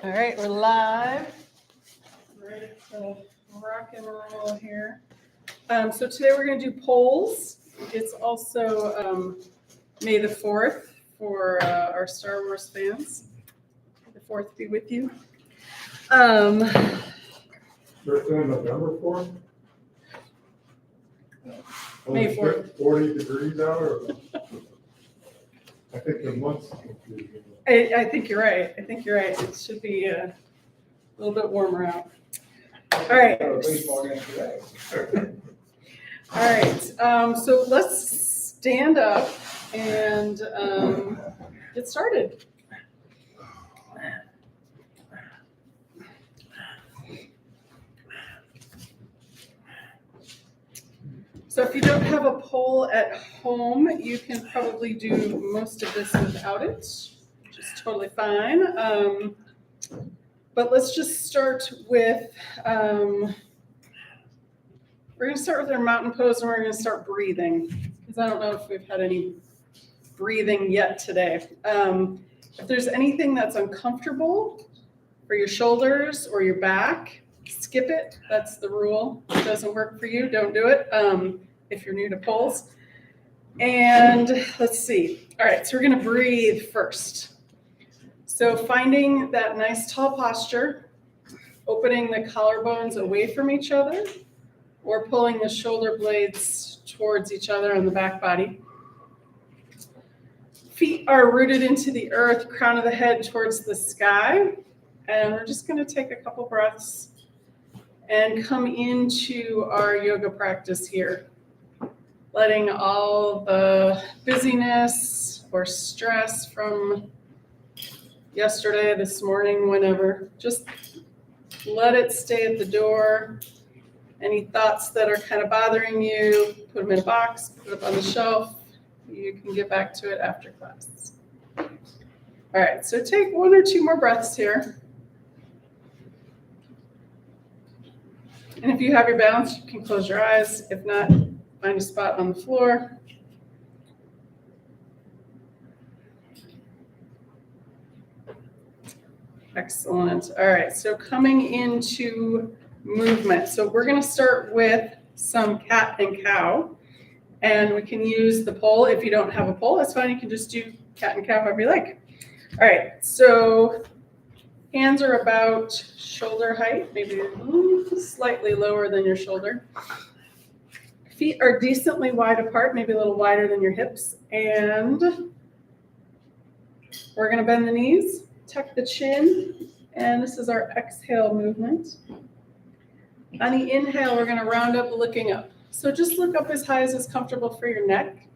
All right, we're live. Ready to rock and roll here. So today we're going to do polls. It's also May the 4th for our Star Wars fans. May the 4th be with you. Thursday, November 4th? May 4th. 40 degrees out, or? I think the month's confusing. I think you're right. It should be a little bit warmer out. All right. Baseball game today. All right. So let's stand up and get started. So if you don't have a poll at home, you can probably do most of this without it, which is totally fine. But let's just start with, we're going to start with our mountain pose, and we're going to start breathing, because I don't know if we've had any breathing yet today. If there's anything that's uncomfortable for your shoulders or your back, skip it. That's the rule. If it doesn't work for you, don't do it. If you're new to poles. And let's see. All right, so we're going to breathe first. So finding that nice tall posture, opening the collarbones away from each other, or pulling the shoulder blades towards each other on the back body. Feet are rooted into the earth, crown of the head towards the sky. And we're just going to take a couple breaths and come into our yoga practice here. Letting all the busyness or stress from yesterday, this morning, whenever, just let it stay at the door. Any thoughts that are kind of bothering you, put them in a box, put it up on the shelf. You can get back to it after class. All right, so take one or two more breaths here. And if you have your balance, you can close your eyes. If not, find a spot on the floor. Excellent. All right, so coming into movement. So we're going to start with some cat and cow, and we can use the pole. If you don't have a pole, that's fine. You can just do cat and cow however you like. All right, so hands are about shoulder height, maybe slightly lower than your shoulder. Feet are decently wide apart, maybe a little wider than your hips. And we're going to bend the knees, tuck the chin, and this is our exhale movement. On the inhale, we're going to round up looking up. So just look up as high as is comfortable for your neck.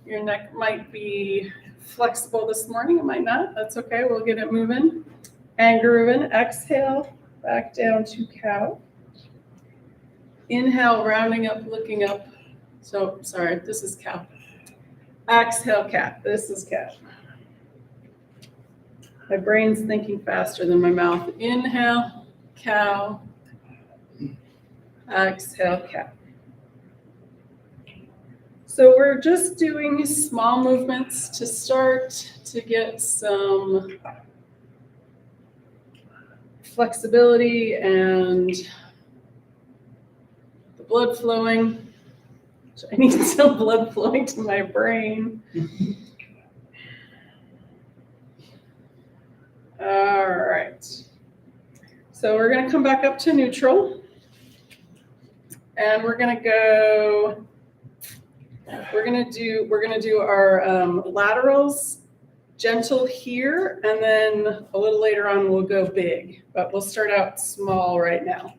Your neck might be flexible this morning, it might not. That's okay, we'll get it moving. And grooving. Exhale, back down to cow. Inhale, rounding up, looking up. So, sorry, this is cow. Exhale, cat. This is cat. My brain's thinking faster than my mouth. Inhale, cow. Exhale, cat. So we're just doing small movements to start to get some flexibility and the blood flowing. I need some blood flowing to my brain. All right. So we're going to come back up to neutral. And we're going to go, we're going to do our laterals gentle here, and then a little later on we'll go big, but we'll start out small right now.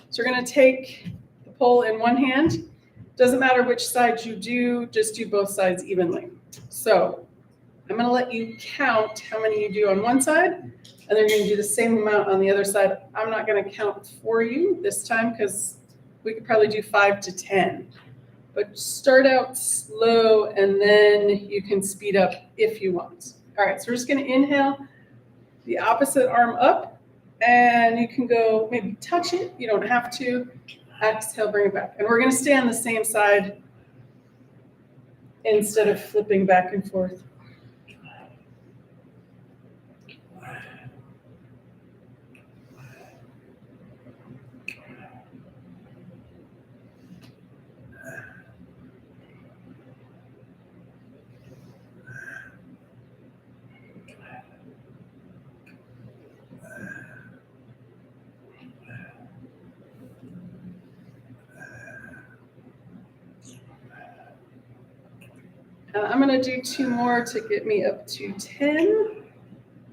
So we're going to take the pole in one hand. Doesn't matter which side you do, just do both sides evenly. So I'm going to let you count how many you do on one side, and then you're going to do the same amount on the other side. I'm not going to count for you this time because we could probably do 5 to 10. But start out slow, and then you can speed up if you want. All right, so we're just going to inhale the opposite arm up, and you can go maybe touch it. You don't have to. Exhale, bring it back. And we're going to stay on the same side instead of flipping back and forth. I'm gonna do 2 more to get me up to 10.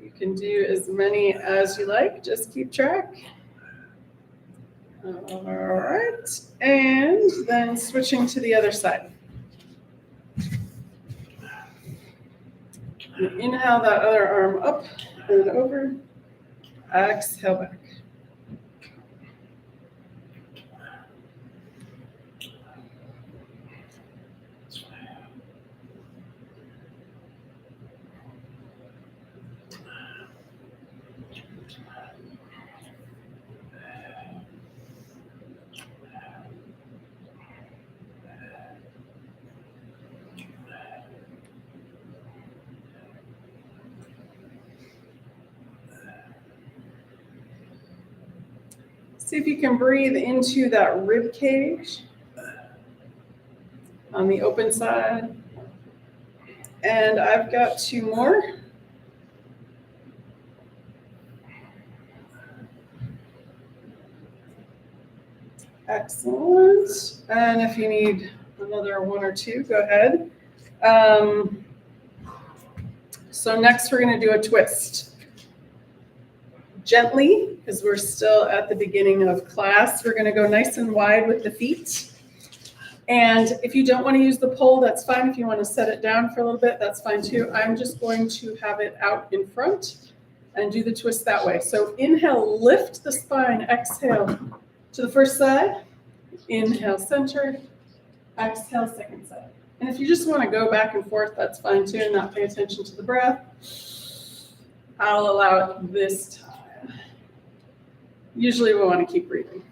You can do as many as you like, just keep track. All right, and then switching to the other side. Inhale that other arm up and over. Exhale back. See if you can breathe into that rib cage on the open side. And I've got 2 more. Excellent. And if you need another 1 or 2, go ahead. So next we're going to do a twist. Gently, because we're still at the beginning of class, we're going to go nice and wide with the feet. And if you don't want to use the pole, that's fine. If you want to set it down for a little bit, that's fine too. I'm just going to have it out in front and do the twist that way. So inhale, lift the spine. Exhale to the first side. Inhale, center. Exhale, second side. And if you just want to go back and forth, that's fine too. Not pay attention to the breath. I'll allow it this time. Usually we want to keep breathing.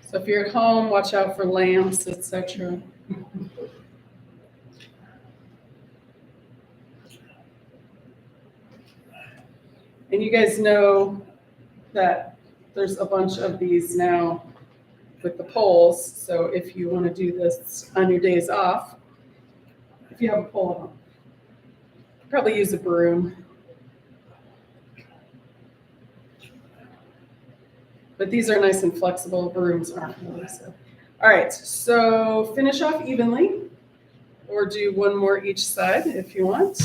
So if you're at home, watch out for lamps, etc. And you guys know that there's a bunch of these now with the poles. So if you want to do this on your days off, if you have a pole at home, probably use a broom. But these are nice and flexible. Brooms aren't really so. All right, so finish off evenly, or do 1 more each side if you want.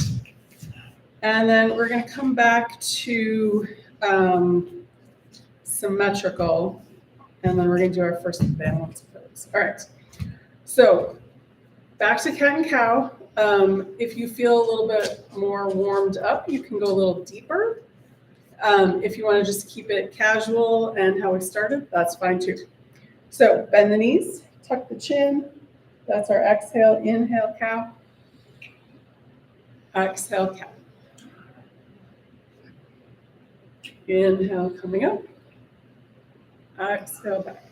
And then we're going to come back to symmetrical, and then we're going to do our first balance pose. All right, so back to cat and cow. If you feel a little bit more warmed up, you can go a little deeper. If you want to just keep it casual and how we started, that's fine too. So bend the knees, tuck the chin. That's our exhale. Inhale, cow. Exhale, cow. Inhale, coming up. Exhale, back.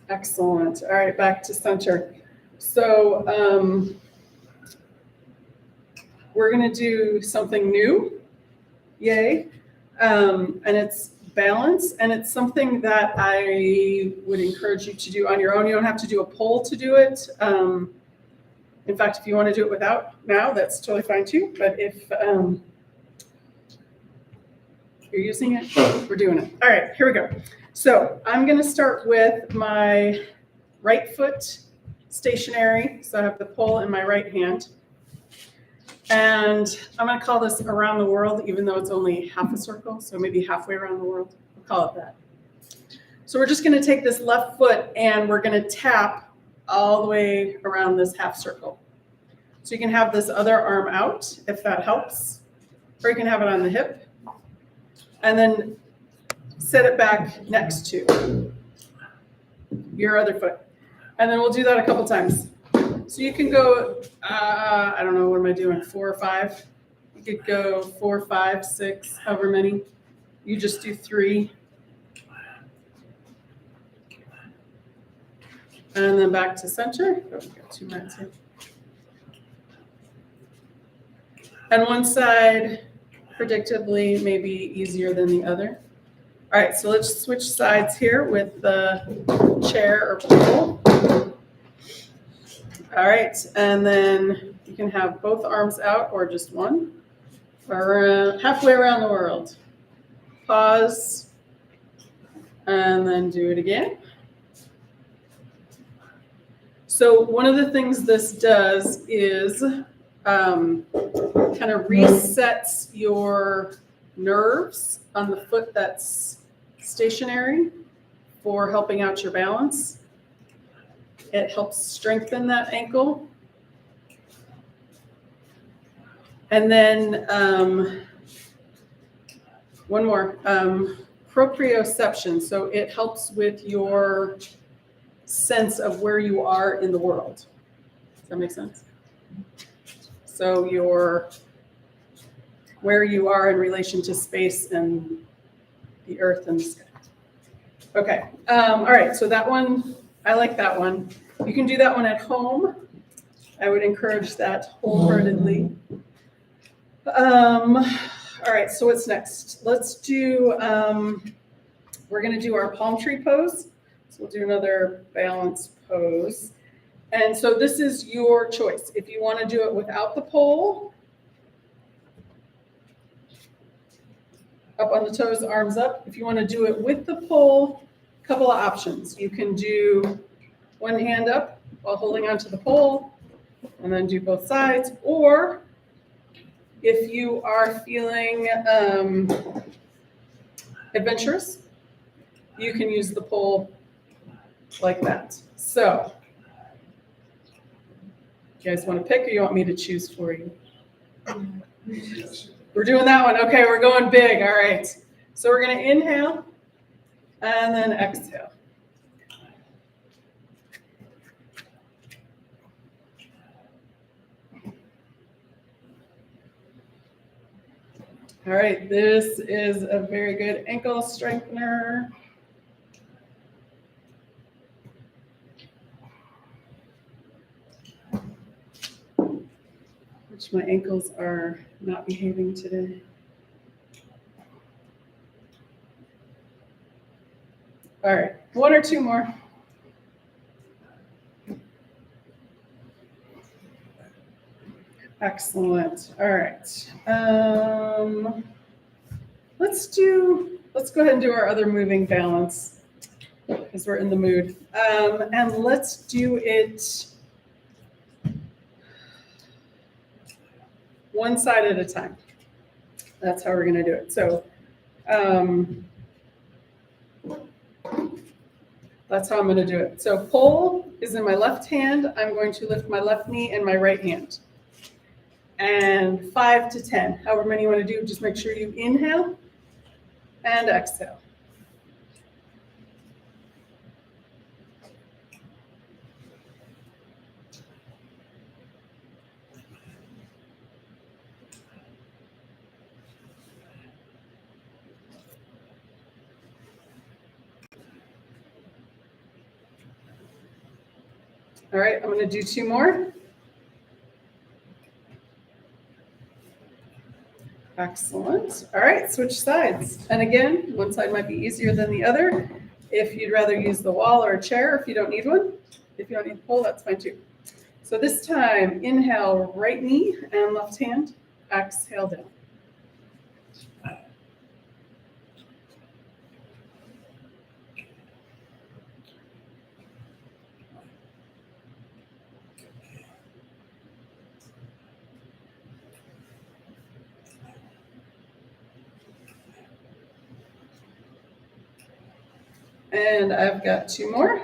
Excellent. All right, back to center. So we're going to do something new. Yay. And it's balance. And it's something that I would encourage you to do on your own. You don't have to do a poll to do it. In fact, if you want to do it without now, that's totally fine too. But if you're using it, we're doing it. All right, here we go. So I'm going to start with my right foot stationary. So I have the pole in my right hand. And I'm going to call this around the world, even though it's only half a circle. So maybe halfway around the world. We'll call it that. So we're just going to take this left foot and we're going to tap all the way around this half circle. So you can have this other arm out if that helps. Or you can have it on the hip. And then set it back next to your other foot. And then we'll do that a couple times. So you can go, I don't know, what am I doing, 4 or 5? You could go 4, 5, 6, however many. You just do 3. And then back to center. Oh, we've got 2 minutes here. And one side, predictably, may be easier than the other. All right, so let's switch sides here with the chair or pole. All right, and then you can have both arms out or just one. Around, halfway around the world. Pause, and then do it again. So one of the things this does is kind of resets your nerves on the foot that's stationary for helping out your balance. It helps strengthen that ankle. And then one more, proprioception. So it helps with your sense of where you are in the world. Does that make sense? So where you are in relation to space and the earth and the sky. Okay, all right, so that one, I like that one. You can do that one at home. I would encourage that wholeheartedly. All right, so what's next? Let's do, we're gonna do our palm tree pose. So we'll do another balance pose. And so this is your choice. If you wanna do it without the pole, up on the toes, arms up. If you wanna do it with the pole, a couple of options. You can do one hand up while holding onto the pole and then do both sides. Or if you are feeling adventurous, you can use the pole like that. So, you guys want to pick or you want me to choose for you? We're doing that one. Okay, we're going big. All right. So we're going to inhale and then exhale. All right, this is a very good ankle strengthener. Which my ankles are not behaving today. All right, one or two more. Excellent. All right. Let's go ahead and do our other moving balance because we're in the mood. And let's do it one side at a time. That's how we're going to do it. So that's how I'm going to do it. So pole is in my left hand. I'm going to lift my left knee and my right hand. And 5 to 10, however many you want to do, just make sure you inhale and exhale. All right, I'm going to do two more. Excellent. All right, switch sides. And again, one side might be easier than the other. If you'd rather use the wall or a chair, if you don't need one. If you don't need the pole, that's fine too. So this time, inhale, right knee and left hand. Exhale down. And I've got two more.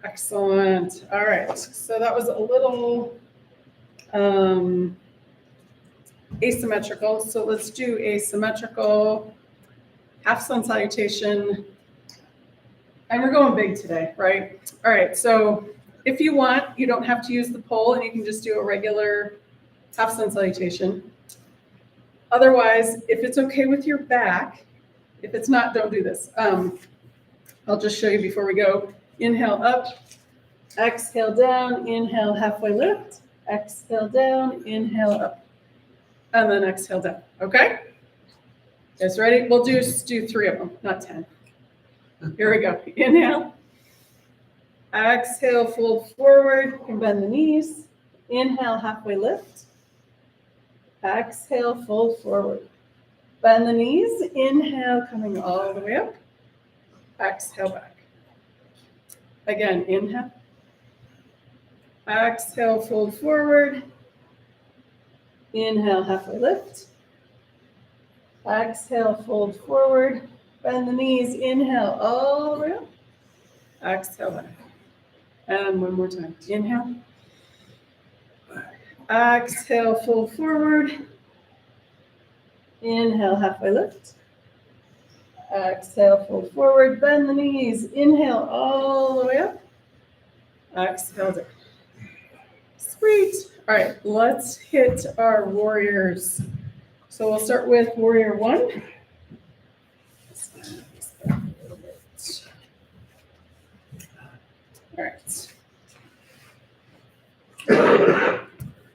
Excellent. All right. So that was a little asymmetrical. So let's do a symmetrical half sun salutation. And we're going big today, right? All right. So if you want, you don't have to use the pole and you can just do a regular half sun salutation. Otherwise, if it's okay with your back, if it's not, don't do this. I'll just show you before we go. Inhale up, exhale down, inhale halfway lift, exhale down, inhale up. and then exhale down. Okay? Guys ready? We'll do 3 of them, not 10. Here we go. Inhale. Exhale, fold forward. You can bend the knees. Inhale, halfway lift. Exhale, fold forward. Bend the knees. Inhale, coming all the way up. Exhale back. Again, inhale. Exhale, fold forward. Inhale, halfway lift. Exhale, fold forward. Bend the knees. Inhale, all the way up. Exhale back. And one more time. Inhale. Exhale, fold forward. Inhale, halfway lift. Exhale, fold forward. Bend the knees. Inhale, all the way up. Exhale down. Sweet. All right, let's hit our warriors. So we'll start with warrior 1. All right.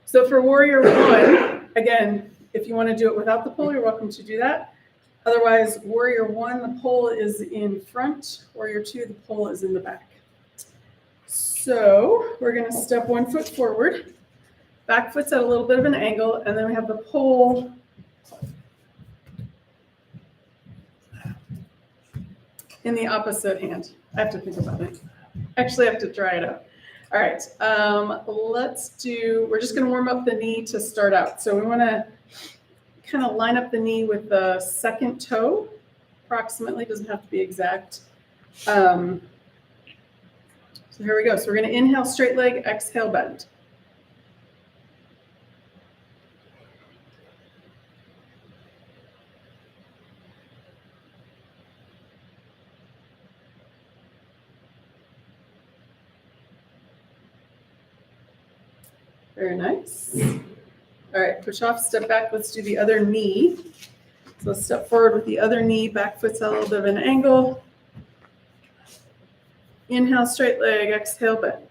So for warrior 1, again, if you want to do it without the pole, you're welcome to do that. Otherwise, warrior 1, the pole is in front. Warrior 2, the pole is in the back. So we're going to step 1 foot forward. Back foot's at a little bit of an angle, and then we have the pole in the opposite hand. I have to think about it. Actually, I have to try it out. All right, we're just going to warm up the knee to start out. So we want to kind of line up the knee with the second toe, approximately, doesn't have to be exact. So here we go. So we're going to inhale, straight leg, exhale, bend. Very nice. All right, push off, step back. Let's do the other knee. So let's step forward with the other knee. Back foot's at a little bit of an angle. Inhale, straight leg, exhale, bend.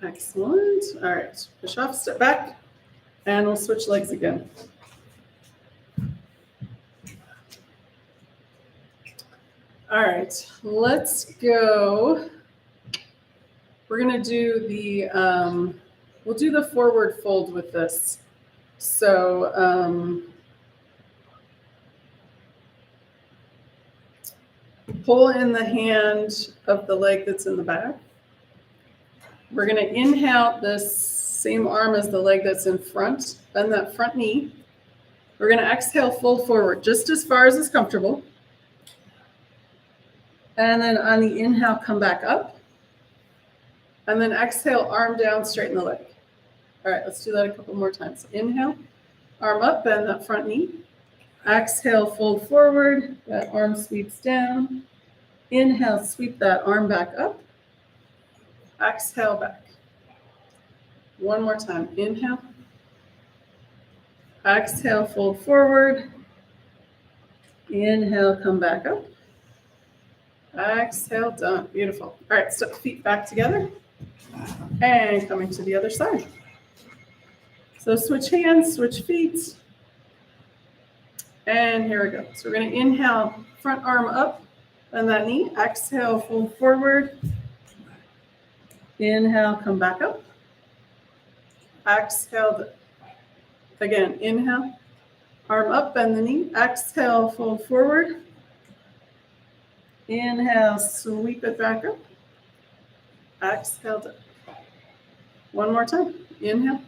Excellent. All right, push off, step back, and we'll switch legs again. All right, let's go. We're gonna do we'll do the forward fold with this. So pull in the hand of the leg that's in the back. We're going to inhale this same arm as the leg that's in front, bend that front knee. We're going to exhale, fold forward just as far as is comfortable. And then on the inhale, come back up. And then exhale, arm down, straighten the leg. All right, let's do that a couple more times. Inhale, arm up, bend that front knee. Exhale, fold forward, that arm sweeps down. Inhale, sweep that arm back up. Exhale, back. One more time. Inhale. Exhale, fold forward. Inhale, come back up. Exhale, done. Beautiful. All right, step the feet back together. And coming to the other side. So switch hands, switch feet. And here we go. So we're going to inhale, front arm up, bend that knee. Exhale, fold forward. Inhale, come back up. Exhale. Again, inhale. Arm up, bend the knee. Exhale, fold forward. Inhale, sweep it back up. Exhale, down. One more time. Inhale.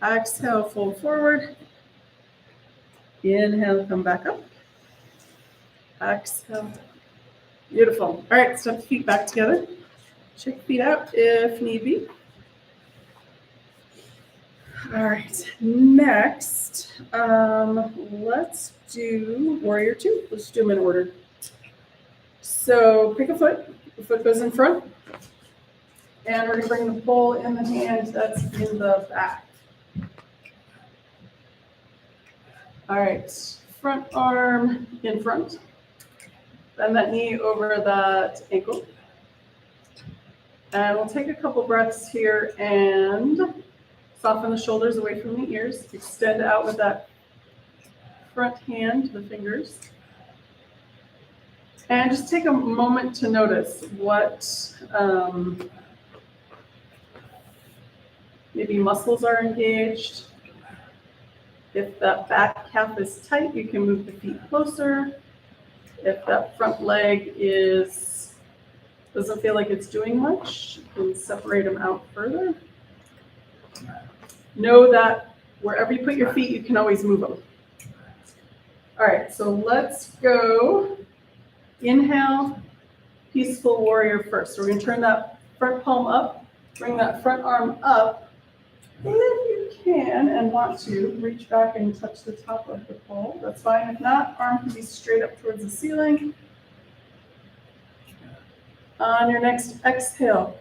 Exhale, fold forward. Inhale, come back up. Exhale, down. Beautiful. All right, step the feet back together. Check the feet out if need be. All right, next, let's do warrior 2. Let's do them in order. So pick a foot. The foot goes in front. And we're gonna bring the pole in the hand that's in the back. All right, front arm in front. Bend that knee over that ankle. And we'll take a couple breaths here and soften the shoulders away from the ears. Extend out with that front hand, the fingers. And just take a moment to notice what maybe muscles are engaged. If that back calf is tight, you can move the feet closer. If that front leg doesn't feel like it's doing much, you can separate them out further. Know that wherever you put your feet, you can always move them. All right, so let's go. Inhale, peaceful warrior first. So we're gonna turn that front palm up, bring that front arm up. If you can and want to, reach back and touch the top of the pole. That's fine. If not, arm can be straight up towards the ceiling. On your next exhale,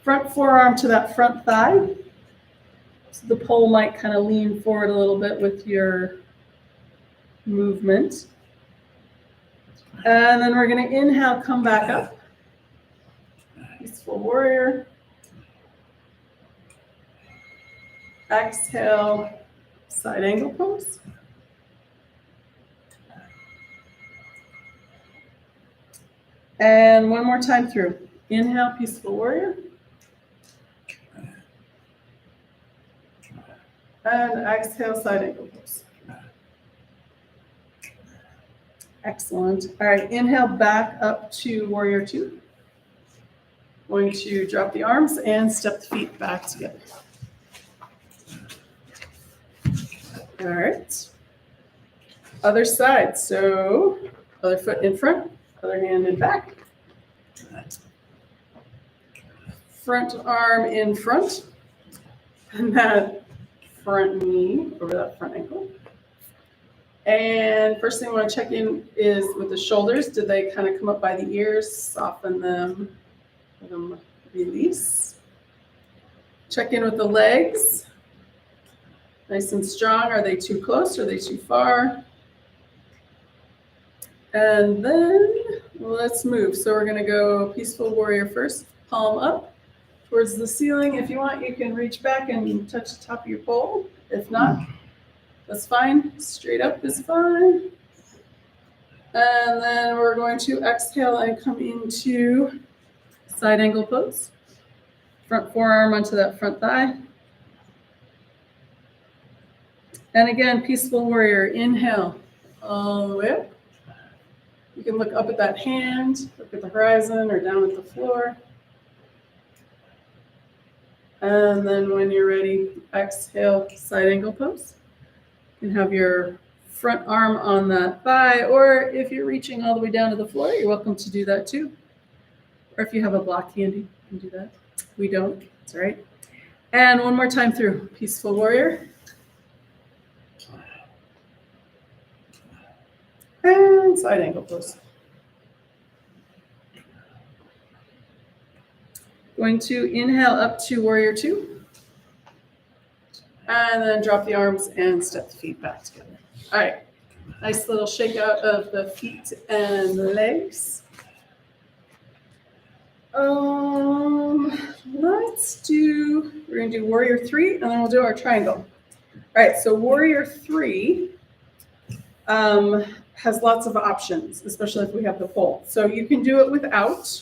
front forearm to that front thigh. So the pole might kind of lean forward a little bit with your movement. And then we're going to inhale, come back up. Peaceful warrior. Exhale, side angle pose. And one more time through. Inhale, peaceful warrior. And exhale, side angle pose. Excellent. All right, inhale back up to warrior two. Going to drop the arms and step the feet back together. All right. Other side. So other foot in front, other hand in back. Front arm in front. And that front knee over that front ankle. And first thing I want to check in is with the shoulders. Did they kind of come up by the ears? Soften them. Let them release. Check in with the legs. Nice and strong. Are they too close? Are they too far? And then let's move. So we're going to go peaceful warrior first. Palm up towards the ceiling. If you want, you can reach back and touch the top of your pole. If not, that's fine. Straight up is fine. And then we're going to exhale and come into side angle pose. Front forearm onto that front thigh. And again, peaceful warrior. Inhale all the way up. You can look up at that hand, look at the horizon or down at the floor. And then when you're ready, exhale, side angle pose. You can have your front arm on that thigh, or if you're reaching all the way down to the floor, you're welcome to do that too. Or if you have a block handy, you can do that. We don't, it's all right. And one more time through, peaceful warrior. And side angle pose. Going to inhale up to warrior two. And then drop the arms and step the feet back together. All right, nice little shake out of the feet and legs. We're gonna do warrior three and then we'll do our triangle. All right, so warrior three has lots of options, especially if we have the pole. So you can do it without,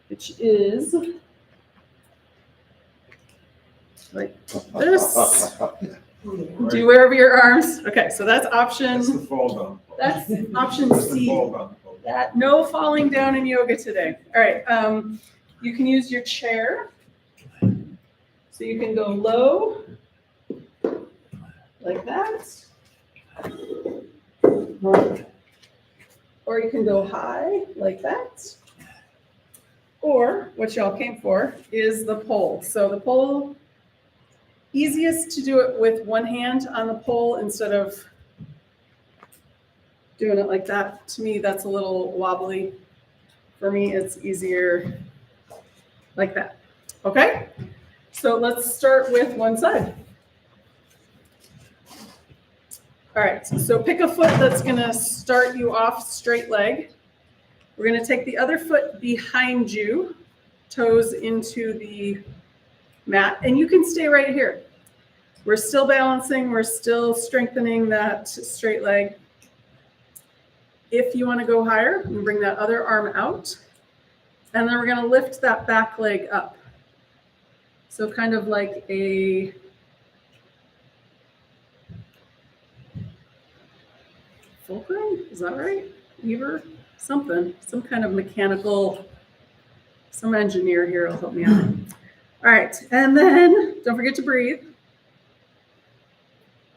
which is like this. Do wherever your arms. Okay, so that's option. That's the fall down. That's option That's the C. fall down. That no falling down in yoga today. All right, you can use your chair. So you can go low, like that. Or you can go high, like that. Or what y'all came for is the pole. So the pole, easiest to do it with one hand on the pole instead of doing it like that. To me, that's a little wobbly. For me, it's easier like that. Okay, so let's start with one side. All right, so pick a foot that's gonna start you off straight leg. We're gonna take the other foot behind you, toes into the mat, and you can stay right here. We're still balancing, we're still strengthening that straight leg. If you wanna go higher, you bring that other arm out, and then we're gonna lift that back leg up. So kind of like a fulcrum, is that right? Lever, something, some kind of mechanical, some engineer here will help me out. All right, and then don't forget to breathe.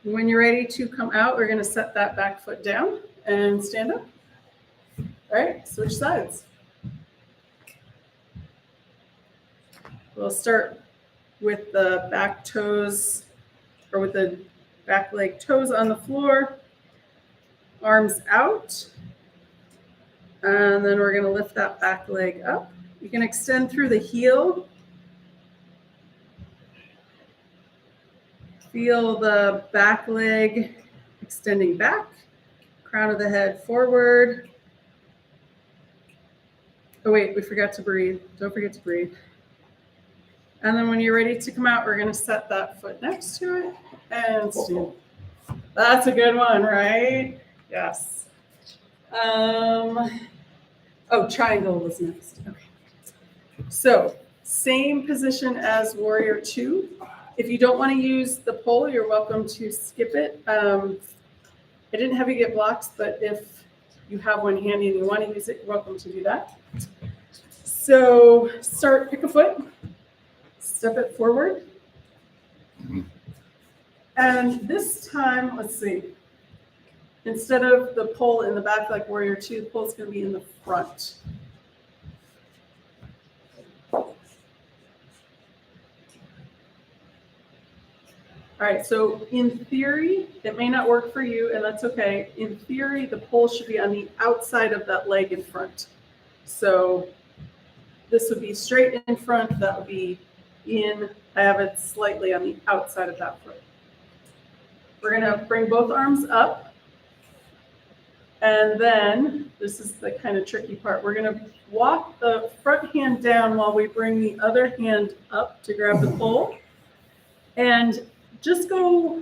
When you're ready to come out, we're gonna set that back foot down and stand up. All right, switch sides. We'll start with the back toes, or with the back leg toes on the floor, arms out, and then we're gonna lift that back leg up. You can extend through the heel. Feel the back leg extending back, crown of the head forward. Oh wait, we forgot to breathe. Don't forget to breathe. And then when you're ready to come out, we're gonna set that foot next to it and stand. That's a good one, right? Yes. Oh, triangle was next. Okay. So same position as warrior 2. If you don't want to use the pole, you're welcome to skip it. I didn't have you get blocks, but if you have one handy and you want to use it, you're welcome to do that. So pick a foot, step it forward. And this time, let's see, instead of the pole in the back like warrior 2, the pole's going to be in the front. All right, so in theory, it may not work for you, and that's okay. In theory, the pole should be on the outside of that leg in front. So this would be straight in front, that would be in, I have it slightly on the outside of that foot. We're gonna bring both arms up, and then, this is the kind of tricky part, we're gonna walk the front hand down while we bring the other hand up to grab the pole, and just go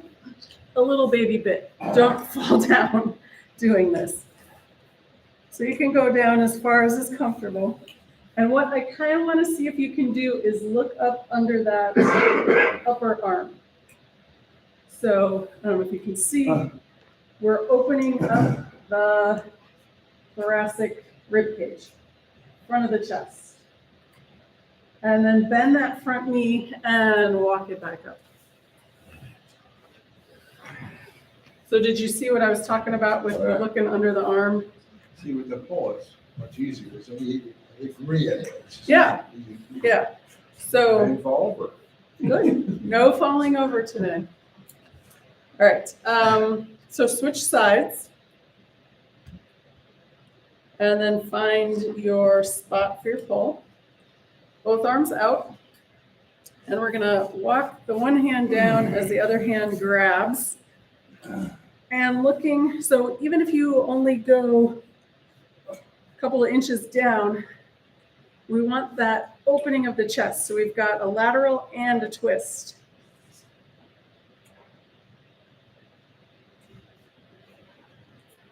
a little baby bit. Don't fall down doing this. So you can go down as far as is comfortable. And what I kind of want to see if you can do is look up under that upper arm. So I don't know if you can see, we're opening up the thoracic rib cage, front of the chest. And then bend that front knee and walk it back up. So did you see what I was talking about with looking under the arm? See, with the pole, it's much easier. So for me, anyway. Yeah. Yeah. So I didn't fall over. good. No falling over today. All right. So switch sides. And then find your spot for your pole. Both arms out. And we're going to walk the one hand down as the other hand grabs. And looking, so even if you only go a couple of inches down, we want that opening of the chest. So we've got a lateral and a twist.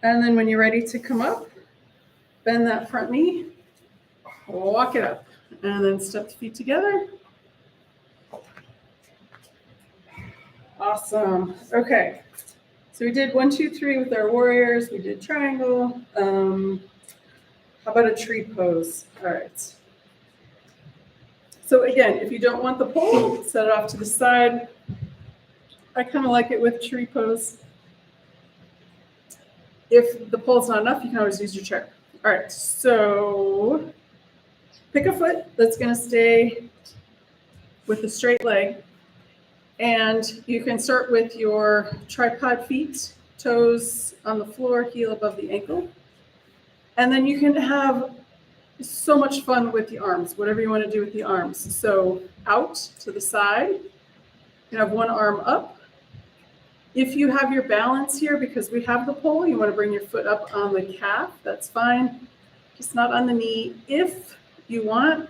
And then when you're ready to come up, bend that front knee, walk it up, and then step the feet together. Awesome. Okay. So we did 1, 2, 3 with our warriors. We did triangle. How about a tree pose? All right. So again, if you don't want the pole, set it off to the side. I kind of like it with tree pose. If the pole's not enough, you can always use your chair. All right, so pick a foot that's going to stay with a straight leg. And you can start with your tripod feet, toes on the floor, heel above the ankle. And then you can have So much fun with the arms, whatever you want to do with the arms. So out to the side, you have one arm up. If you have your balance here, because we have the pole, you want to bring your foot up on the calf, that's fine. Just not on the knee. If you want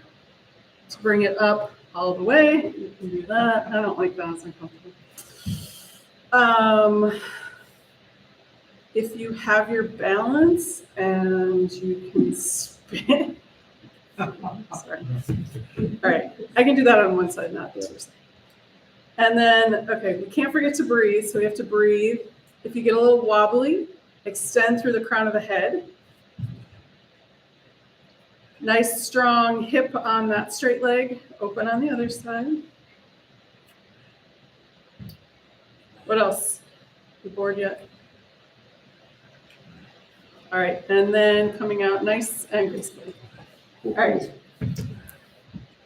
to bring it up all the way, you can do that. I don't like that, it's uncomfortable. If you have your balance and you can spin, sorry. All right, I can do that on one side, not the other side. And then, okay, we can't forget to breathe, so we have to breathe. If you get a little wobbly, extend through the crown of the head. Nice strong hip on that straight leg, open on the other side. What else? You bored yet? All right, and then coming out nice and gracefully. All right.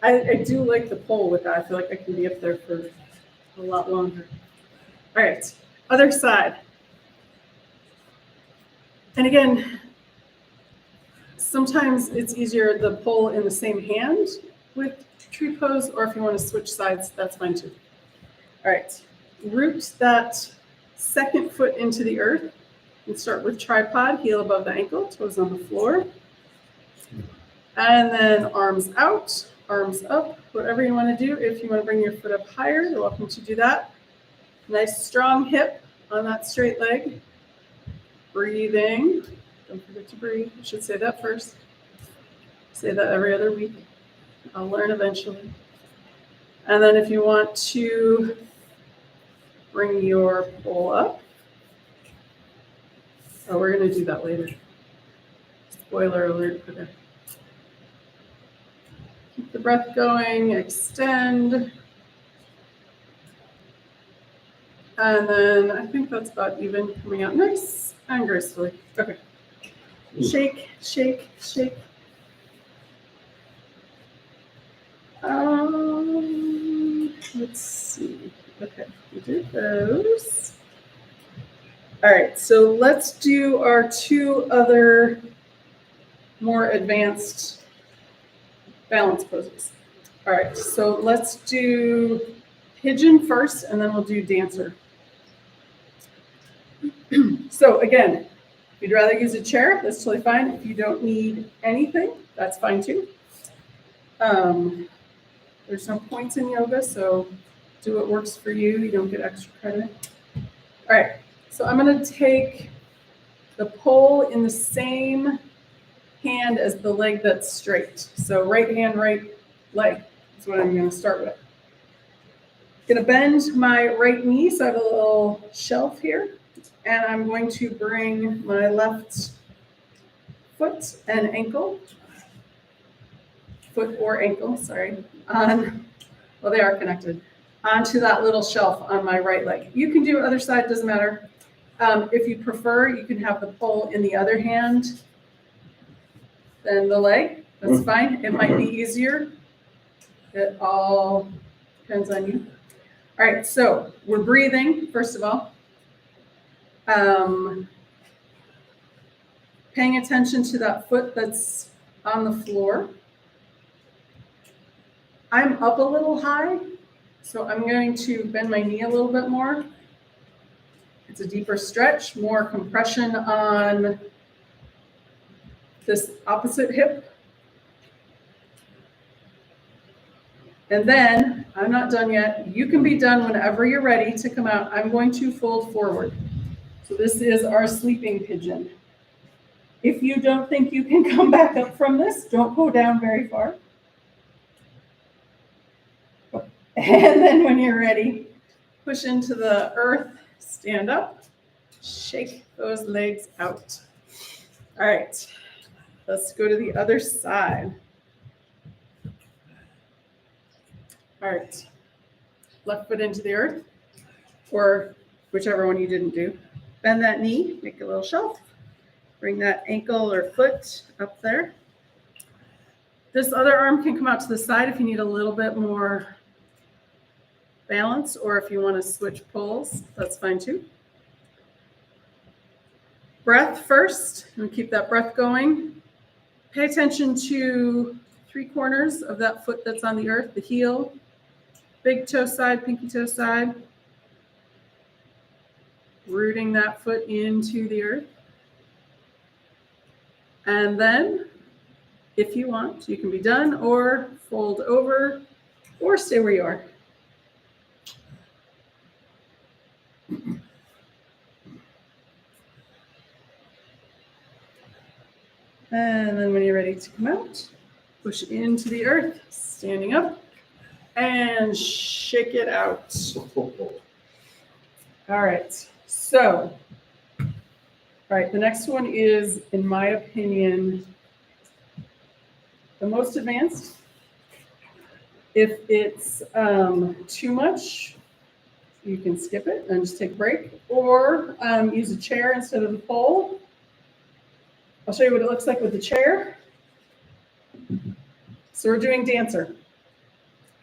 I do like the pole with that. I feel like I can be up there for a lot longer. All right, other side. And again, sometimes it's easier the pole in the same hand with tree pose, or if you want to switch sides, that's fine too. All right, root that second foot into the earth and start with tripod, heel above the ankle, toes on the floor. And then arms out, arms up, whatever you want to do. If you want to bring your foot up higher, you're welcome to do that. Nice strong hip on that straight leg. Breathing. Don't forget to breathe. I should say that first. Say that every other week. I'll learn eventually. And then if you want to bring your pole up. Oh, we're going to do that later. Spoiler alert for that. Keep the breath going, extend. And then I think that's about even, coming out nice and gracefully. Okay. Shake, shake, shake. Let's see. Okay, we did those. All right, so let's do our two other more advanced balance poses. All right, so let's do pigeon first, and then we'll do dancer. So again, if you'd rather use a chair, that's totally fine. If you don't need anything, that's fine too. There's no points in yoga, so do what works for you. You don't get extra credit. All right, so I'm going to take the pole in the same hand as the leg that's straight. So right hand, right leg is what I'm going to start with. I'm going to bend my right knee, so I have a little shelf here, and I'm going to bring my left foot and ankle, foot or ankle, sorry, on, well, they are connected, onto that little shelf on my right leg. You can do other side, doesn't matter. If you prefer, you can have the pole in the other hand than the leg. That's fine. It might be easier. It all depends on you. All right, so we're breathing, first of all. Paying attention to that foot that's on the floor. I'm up a little high, so I'm going to bend my knee a little bit more. It's a deeper stretch, more compression on this opposite hip. And then, I'm not done yet. You can be done whenever you're ready to come out. I'm going to fold forward. So this is our sleeping pigeon. If you don't think you can come back up from this, don't go down very far. And then when you're ready, push into the earth, stand up, shake those legs out. All right, let's go to the other side. All right, left foot into the earth, or whichever one you didn't do. Bend that knee, make a little shelf. Bring that ankle or foot up there. This other arm can come out to the side if you need a little bit more balance, or if you want to switch poles, that's fine too. Breath first, and keep that breath going. Pay attention to 3 corners of that foot that's on the earth, the heel, big toe side, pinky toe side, rooting that foot into the earth. And then, if you want, you can be done or fold over or stay where you are. And then when you're ready to come out, push into the earth, standing up, and shake it out. All right, so, all right, the next one is, in my opinion, the most advanced. If it's too much, you can skip it and just take a break, or use a chair instead of the pole. I'll show you what it looks like with the chair. So we're doing dancer.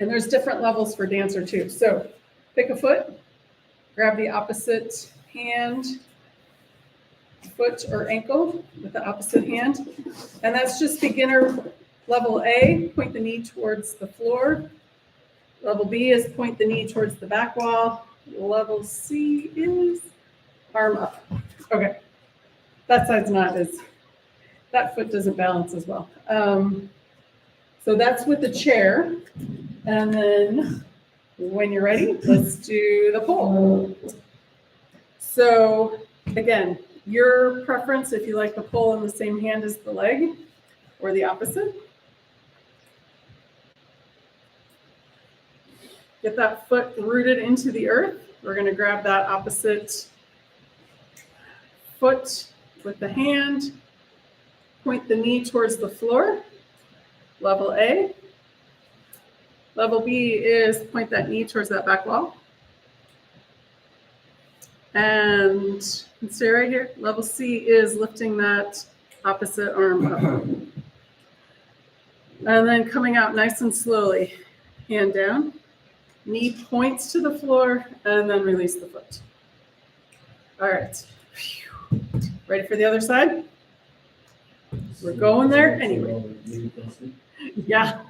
And there's different levels for dancer too. So pick a foot, grab the opposite hand, foot or ankle with the opposite hand. And that's just beginner level A, point the knee towards the floor. Level B is point the knee towards the back wall. Level C is arm up. Okay, that side's not as, that foot doesn't balance as well. So that's with the chair. And then when you're ready, let's do the pole. So again, your preference, if you like the pole in the same hand as the leg or the opposite. Get that foot rooted into the earth. We're going to grab that opposite foot with the hand, point the knee towards the floor, level A. Level B is point that knee towards that back wall. And stay right here. Level C is lifting that opposite arm up. And then coming out nice and slowly, hand down. Knee points to the floor, and then release the foot. All right. Ready for the other side? We're going there anyway. Yeah.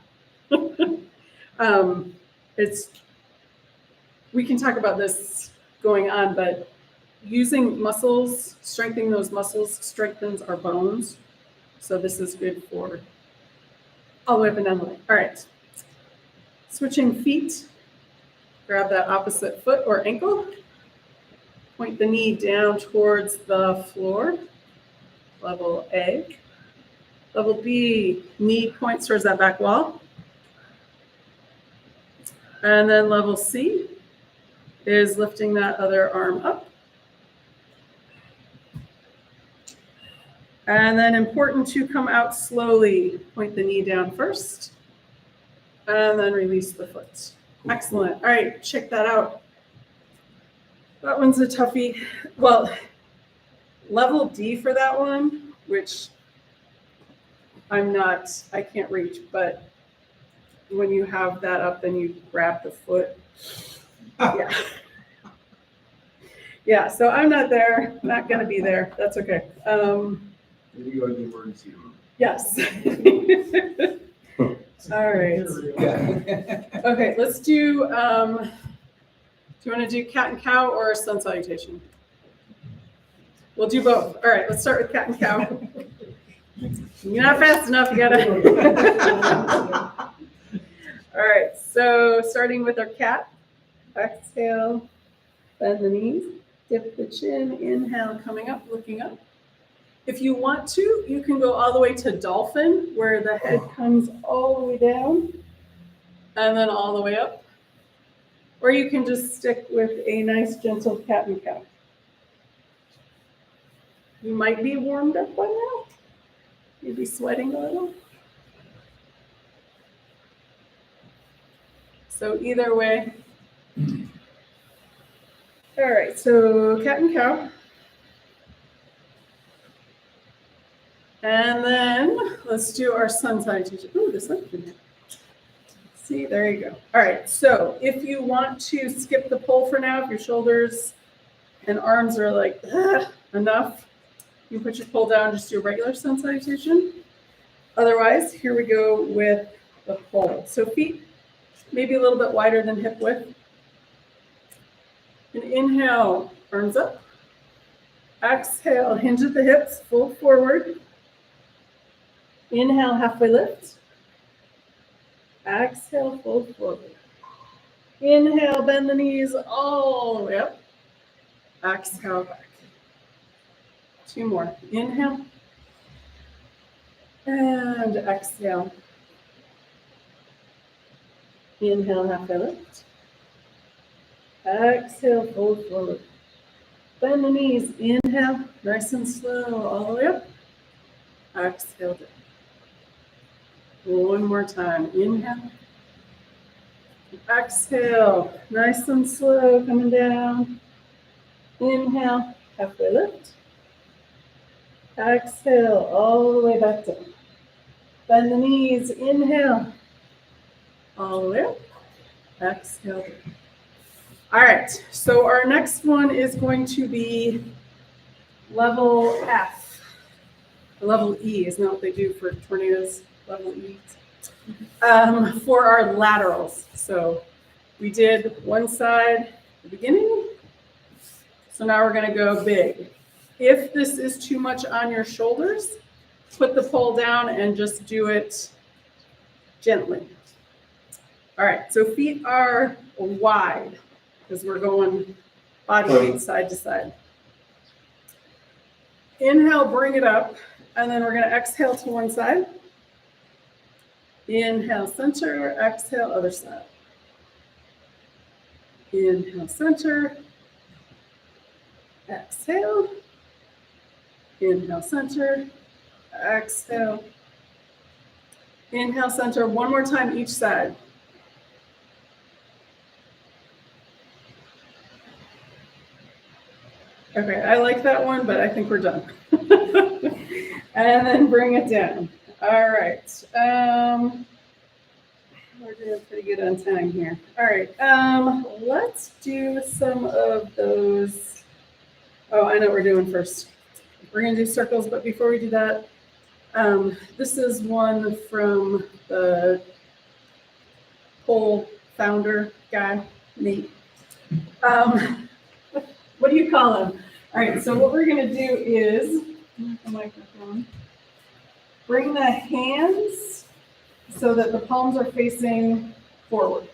We can talk about this going on, but using muscles, strengthening those muscles strengthens our bones. So this is good for all the way up and down the leg. All right. Switching feet. Grab that opposite foot or ankle. Point the knee down towards the floor. Level A. Level B, knee points towards that back wall. And then level C is lifting that other arm up. And then important to come out slowly. Point the knee down first. And then release the foot. Excellent. All right, check that out. That one's a toughie. Well, level D for that one, which I can't reach, but when you have that up, then you grab the foot. Yeah. Yeah, so I'm not there, not going to be there. That's okay. Maybe go to the emergency room. Yes. All right. Okay, let's do, do you want to do cat and cow or sun salutation? We'll do both. All right, let's start with cat and cow. You're not fast enough, you gotta. All right, so starting with our cat. Exhale, bend the knees, dip the chin, inhale, coming up, looking up. If you want to, you can go all the way to dolphin, where the head comes all the way down and then all the way up. Or you can just stick with a nice, gentle cat and cow. You might be warmed up by now. You'd be sweating a little. So either way. All right, so cat and cow. And then let's do our sun salutation. Ooh, the sun's in here. See, there you go. All right, so if you want to skip the pole for now, if your shoulders and arms are like enough, you put your pole down, just do a regular sun salutation. Otherwise, here we go with the pole. So feet maybe a little bit wider than hip width. And inhale, arms up. Exhale, hinge at the hips, fold forward. Inhale, halfway lift. Exhale, fold forward. Inhale, bend the knees all the way up. Exhale, back. 2 more. Inhale. And exhale. Inhale, halfway lift. Exhale, fold forward. Bend the knees. Inhale, nice and slow, all the way up. Exhale down. 1 more time. Inhale. Exhale, nice and slow, coming down. Inhale, halfway lift. Exhale, all the way back down. Bend the knees. Inhale, all the way up. Exhale. All right, so our next one is going to be level F. Level E is not what they do for tornadoes. Level E. For our laterals. So we did one side at the beginning. So now we're going to go big. If this is too much on your shoulders, put the pole down and just do it gently. All right, so feet are wide because we're going body weight side to side. Inhale, bring it up, and then we're going to exhale to one side. Inhale, center, exhale, other side. Inhale, center, exhale. Inhale, center, exhale. Inhale, center, 1 more time each side. Okay, I like that one, but I think we're done. And then bring it down. All right. We're doing pretty good on time here. All right. Let's do some of those. Oh, I know what we're doing first. We're going to do circles, but before we do that, this is one from the pole founder guy, Nate. What do you call him? All right, so what we're going to do is, the microphone, bring the hands so that the palms are facing forward.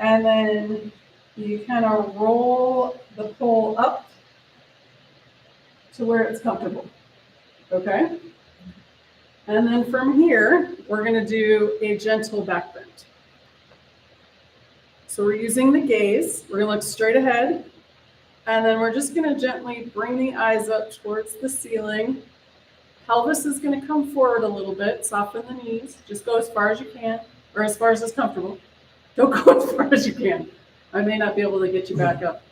And then you kind of roll the pole up to where it's comfortable. Okay? And then from here, we're going to do a gentle back bend. So we're using the gaze. We're going to look straight ahead. And then we're just going to gently bring the eyes up towards the ceiling. Pelvis is going to come forward a little bit. Soften the knees. Just go as far as you can, or as far as is comfortable. Don't go as far as you can. I may not be able to get you back up.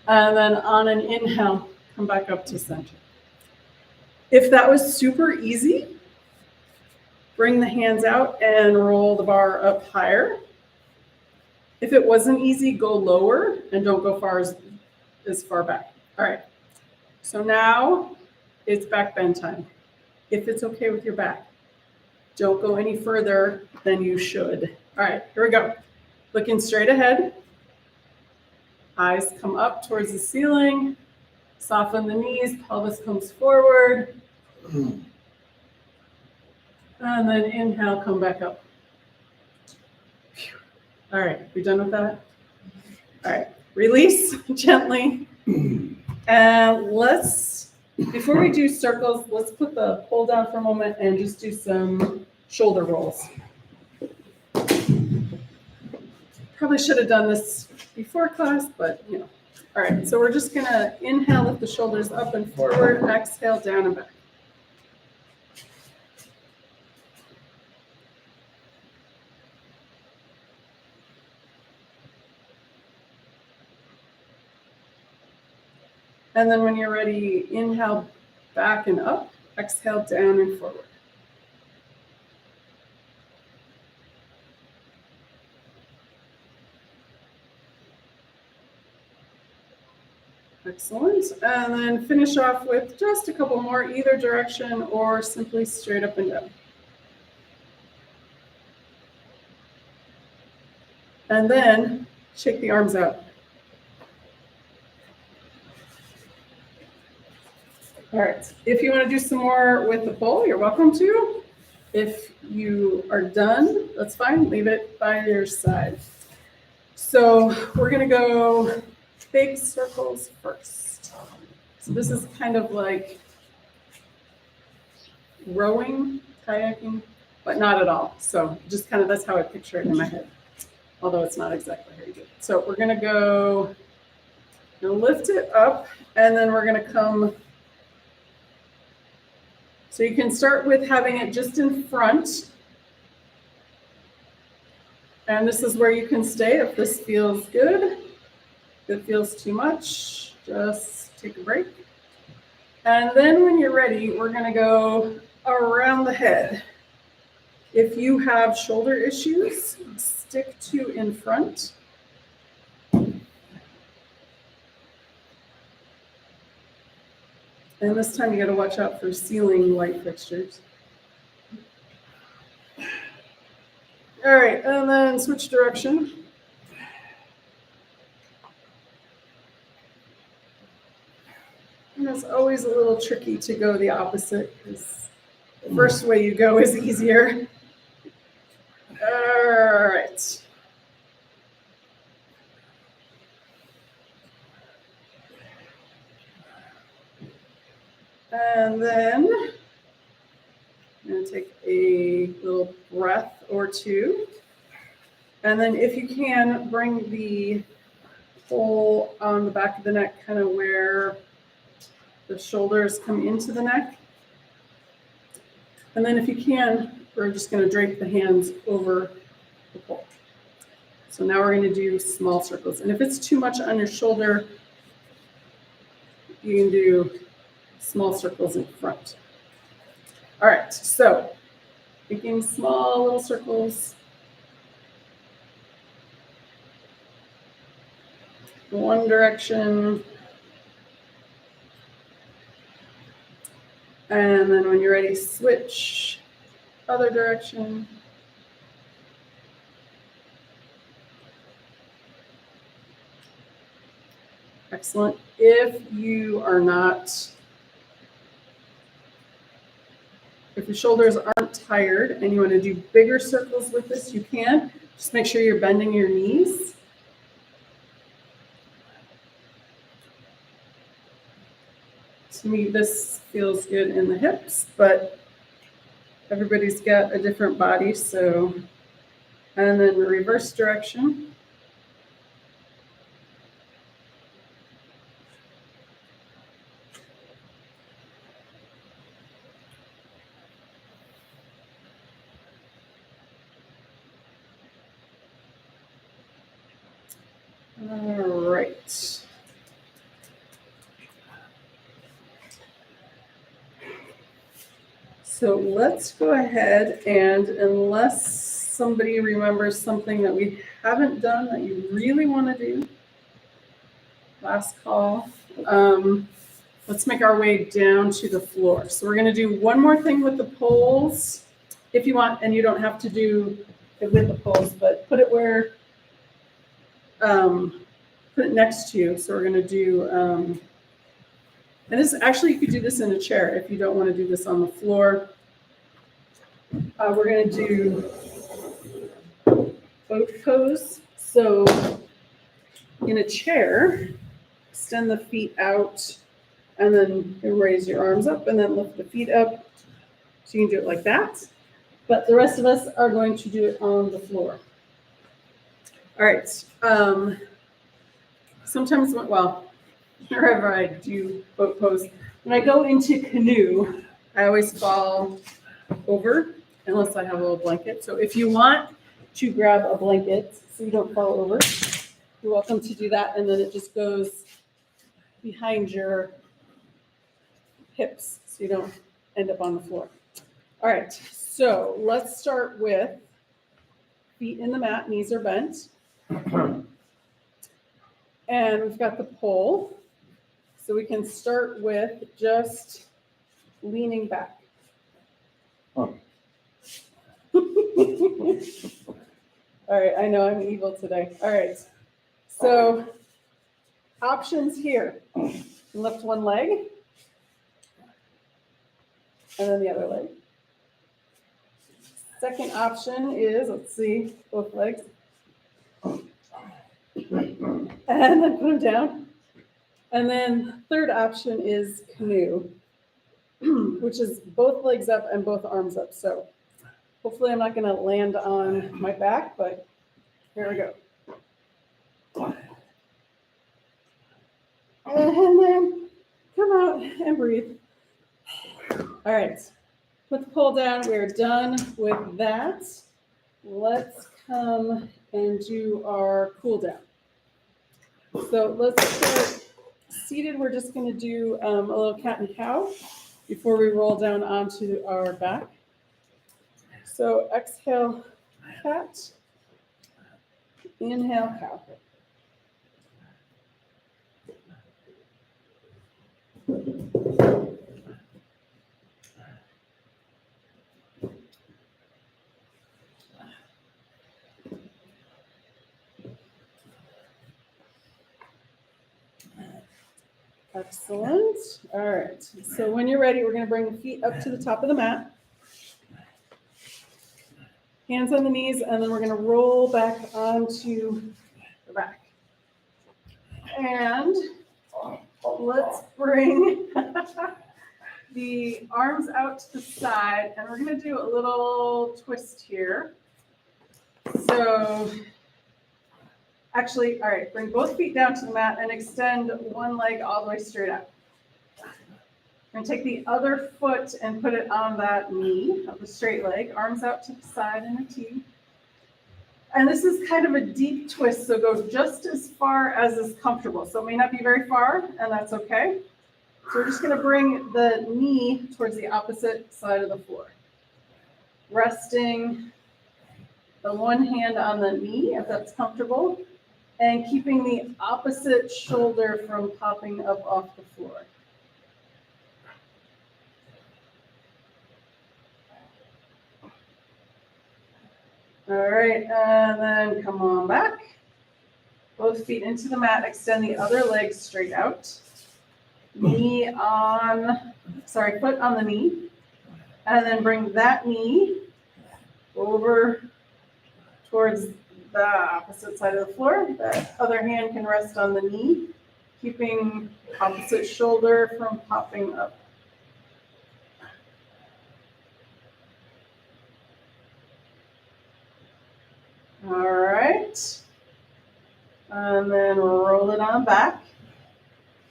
And then on an inhale, come back up to center. If that was super easy, bring the hands out and roll the bar up higher. If it wasn't easy, go lower and don't go as far back. All right. So now it's back bend time. If it's okay with your back, don't go any further than you should. All right, here we go. Looking straight ahead. Eyes come up towards the ceiling. Soften the knees, pelvis comes forward. And then inhale, come back up. All right, we done with that? All right, release gently. And before we do circles, let's put the pole down for a moment and just do some shoulder rolls. Probably should have done this before class, but you know. All right, so we're just gonna inhale, lift the shoulders up and forward, exhale, down and back. And then when you're ready, inhale back and up, exhale down and forward. Excellent. And then finish off with just a couple more, either direction or simply straight up and down. And then shake the arms out. All right, if you want to do some more with the pole, you're welcome to. If you are done, that's fine, leave it by your side. So we're gonna go big circles first. So this is kind of like rowing, kayaking, but not at all. So just kind of, that's how I picture it in my head, although it's not exactly how you do it. So we're gonna go, lift it up, and then we're gonna come. So you can start with having it just in front. And this is where you can stay if this feels good. If it feels too much, just take a break. And then when you're ready, we're gonna go around the head. If you have shoulder issues, stick to in front. And this time you gotta watch out for ceiling light fixtures. All right, and then switch direction. And it's always a little tricky to go the opposite because the first way you go is easier. All right. And then I'm going to take a little breath or two. And then if you can, bring the pole on the back of the neck, kind of where the shoulders come into the neck. And then if you can, we're just going to drape the hands over the pole. So now we're going to do small circles. And if it's too much on your shoulder, you can do small circles in front. All right, so making small little circles. One direction. And then when you're ready, switch other direction. Excellent. If you are not, if your shoulders aren't tired and you want to do bigger circles with this, you can. Just make sure you're bending your knees. To me, this feels good in the hips, but everybody's got a different body, so, and then reverse direction. All right. So let's go ahead and, unless somebody remembers something that we haven't done that you really want to do, last call, let's make our way down to the floor. So we're going to do one more thing with the poles, if you want, and you don't have to do it with the poles, but put it where, put it next to you. So we're going to do, and this, actually, you could do this in a chair if you don't want to do this on the floor. We're going to do boat pose. So in a chair, extend the feet out and then raise your arms up and then lift the feet up. So you can do it like that. But the rest of us are going to do it on the floor. All right. Sometimes, well, wherever I do boat pose, when I go into canoe, I always fall over unless I have a little blanket. So if you want to grab a blanket so you don't fall over, you're welcome to do that. And then it just goes behind your hips so you don't end up on the floor. All right, so let's start with feet in the mat, knees are bent. And we've got the pole. So we can start with just leaning back. All All right, I know I'm evil today. All right. So options here. Lift one leg. And then the other leg. Second option is, let's see, both legs. And then put them down. And then third option is canoe, which is both legs up and both arms up. So hopefully I'm not going to land on my back, but here we go. And then come out and breathe. All right, put the pole down. We're done with that. Let's come and do our cool down. So let's start seated. We're just going to do a little cat and cow before we roll down onto our back. So exhale, cat. Inhale, cow. Excellent. All right. So when you're ready, we're going to bring the feet up to the top of the mat. Hands on the knees, and then we're going to roll back onto the back. And let's bring the arms out to the side, and we're going to do a little twist here. So actually, all right, bring both feet down to the mat and extend one leg all the way straight out. And take the other foot and put it on that knee of the straight leg, arms out to the side in a T. And this is kind of a deep twist, so go just as far as is comfortable. So it may not be very far, and that's okay. So we're just going to bring the knee towards the opposite side of the floor. Resting the one hand on the knee, if that's comfortable, and keeping the opposite shoulder from popping up off the floor. All right, and then come on back. Both feet into the mat, extend the other leg straight out. Foot on the knee. And then bring that knee over towards the opposite side of the floor. That other hand can rest on the knee, keeping opposite shoulder from popping up. All right. And then we'll roll it on back.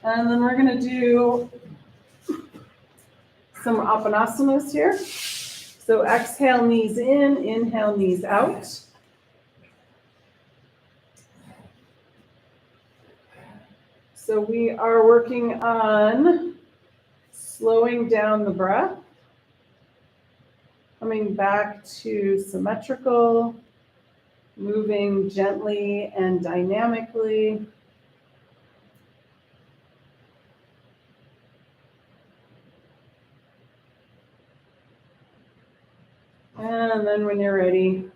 And then we're going to do some apanasanas here. So exhale, knees in, inhale, knees out. So we are working on slowing down the breath, coming back to symmetrical, moving gently and dynamically. And then when you're ready,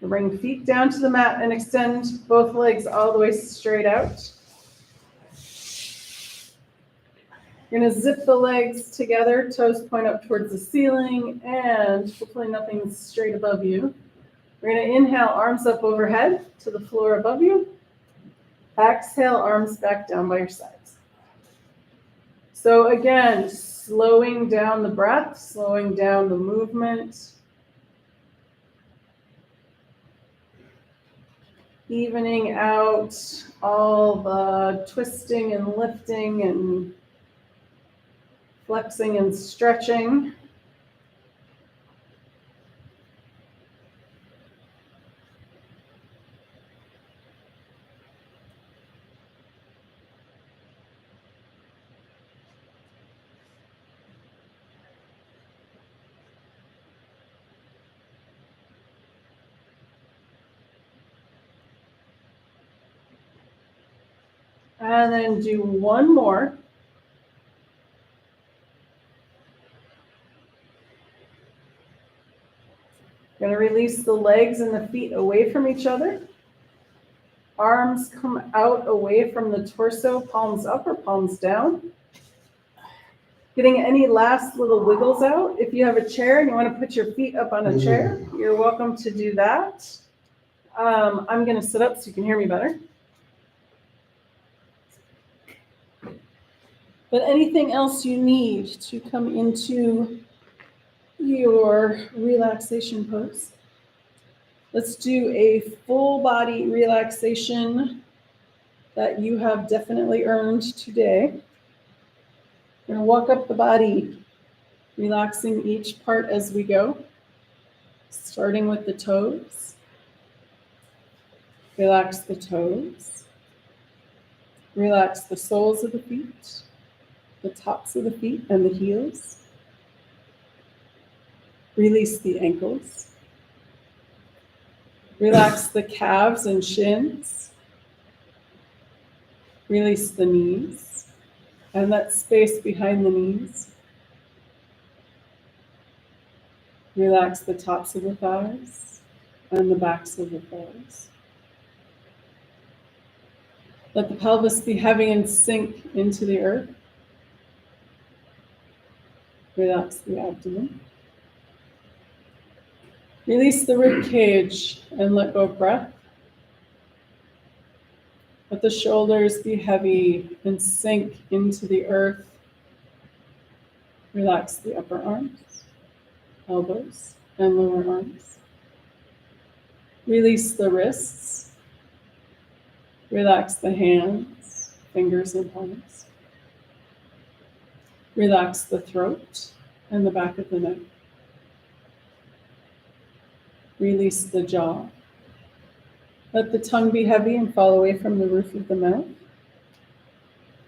bring feet down to the mat and extend both legs all the way straight out. You're going to zip the legs together, toes point up towards the ceiling, and hopefully nothing's straight above you. We're going to inhale, arms up overhead to the floor above you. Exhale, arms back down by your sides. So again, slowing down the breath, slowing down the movement. Evening out all the twisting and lifting and flexing and stretching. And then do one more. Going to release the legs and the feet away from each other. Arms come out away from the torso, palms up or palms down. Getting any last little wiggles out. If you have a chair and you want to put your feet up on a chair, you're welcome to do that. I'm going to sit up so you can hear me better. But anything else you need to come into your relaxation pose. Let's do a full body relaxation that you have definitely earned today. We're going to walk up the body, relaxing each part as we go, starting with the toes. Relax the toes. Relax the soles of the feet, the tops of the feet and the heels. Release the ankles. Relax the calves and shins. Release the knees and that space behind the knees. Relax the tops of the thighs and the backs of the thighs. Let the pelvis be heavy and sink into the earth. Relax the abdomen. Release the rib cage and let go of breath. Let the shoulders be heavy and sink into the earth. Relax the upper arms, elbows, and lower arms. Release the wrists. Relax the hands, fingers, and palms. Relax the throat and the back of the neck. Release the jaw. Let the tongue be heavy and fall away from the roof of the mouth.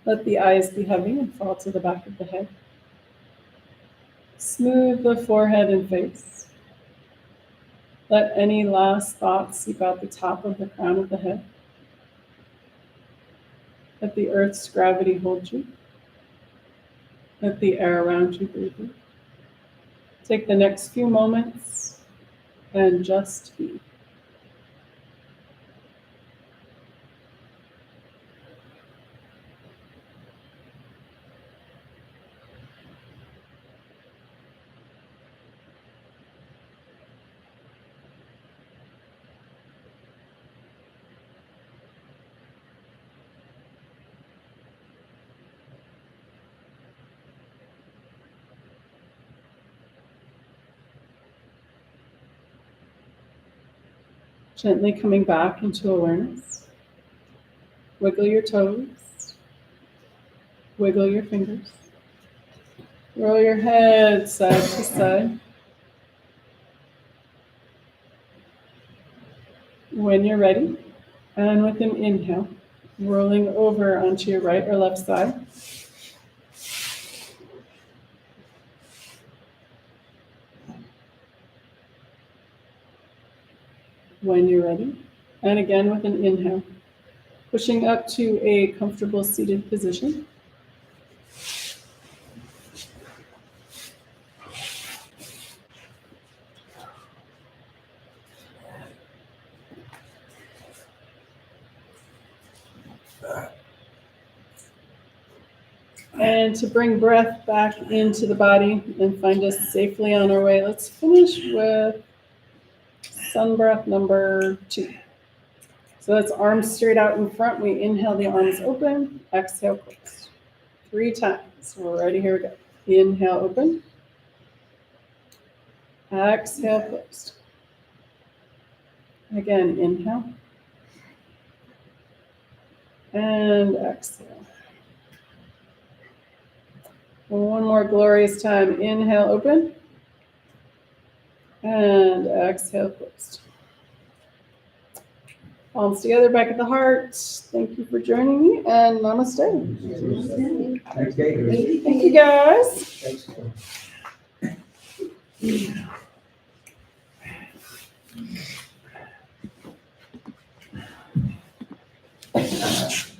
Let the eyes be heavy and fall to the back of the head. Smooth the forehead and face. Let any last thoughts seep out the top of the crown of the head. Let the earth's gravity hold you. Let the air around you breathe you. Take the next few moments and just be. Gently coming back into awareness. Wiggle your toes. Wiggle your fingers. Roll your head side to side. When you're ready, and with an inhale, rolling over onto your right or left side. When you're ready, and again with an inhale, pushing up to a comfortable seated position. And to bring breath back into the body and find us safely on our way, let's finish with sun breath number 2. So that's arms straight out in front. We inhale, the arms open. Exhale, close. 3 times. We're ready. Here we go. Inhale, open. Exhale, closed. Again, inhale. And exhale. One more glorious time. Inhale, open. And exhale, closed. Palms together, back at the heart. Thank you for joining me, and namaste. Thank you, guys. Thanks.